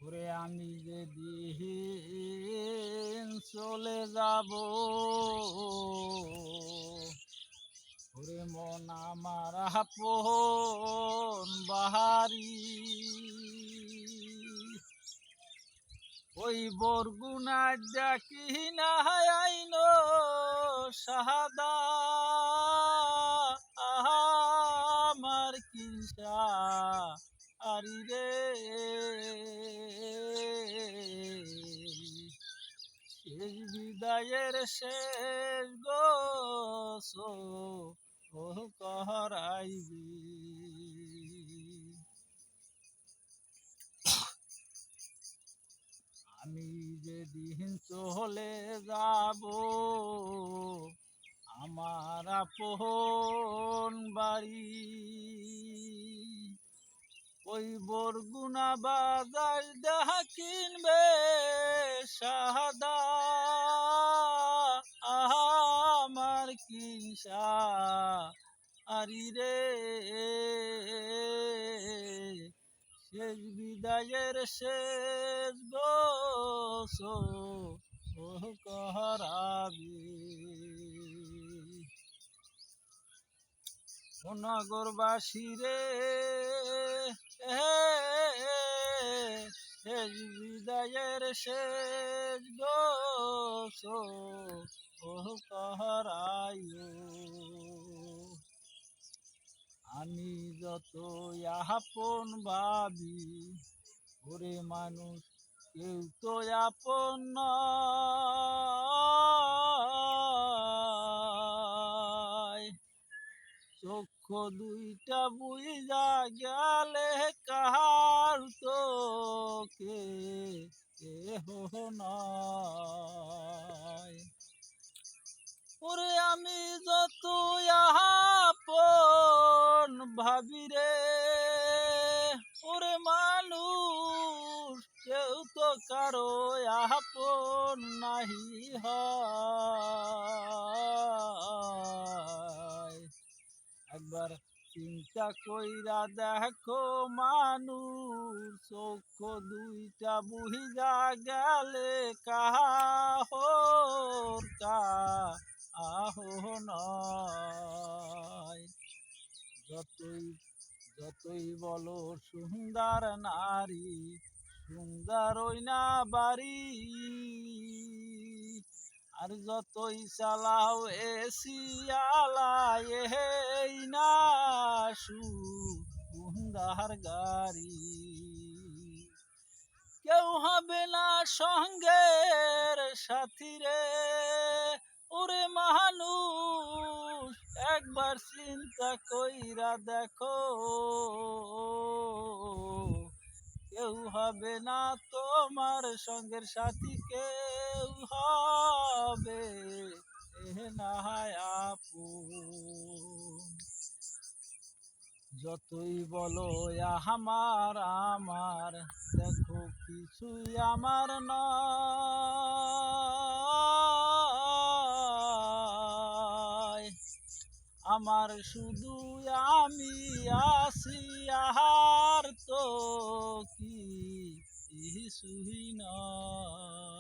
ওরে আমি যেদিন চলে যাব, ওরে মন আমার আপন বাহারি, ওই বরগুনার ডাকি না আইন শাহাদা আমার কিনসা আরি রে, শেষ বিদায়ের শেষ গোসল করাইবি। আমি যেদিন চলে যাব আমার আপন বাড়ি, ওই বরগুনা বাজার দেখা কিনবে শাহাদা আমার কিনসা আরি রে, শেষ বিদায়ের শেষ গোসল করাবি। ও নগরবাসী রে, শেষ বিদায়ের শেষ গোসল করাইও। আমি যত আপন ভাবি, ওরে মানুষ কেউ তো আপন নয়। চক্ষু দুইটা বুইজা গেলে কাহার তো কেহ নয়। ওরে আমি যত আপন ভাবি রে, ওরে মানুষ কেউ তো কারো আপন নাহি হয়। একবার চিন্তা কইরা দেখো মানুষ, চক্ষু দুইটা বুহিজা গেলে কাহর নয়। যতই বলো সুন্দর নারী, সুন্দর ওই না বাড়ি, আর যতই চালাও এসি আলাই এই না সুন্দর গাড়ি, কেউ হবে না সঙ্গের সাথী রে, ওরে মানুষ একবার চিন্তা কইরা দেখো, কেউ হবে না তোমার সঙ্গের সাথী, কেউ হবে না আপন। যতই বলো আমার দেখো কিছুই আমার নয়। আমার শুধু আমি আছি, আহার তো কিছুই নয়।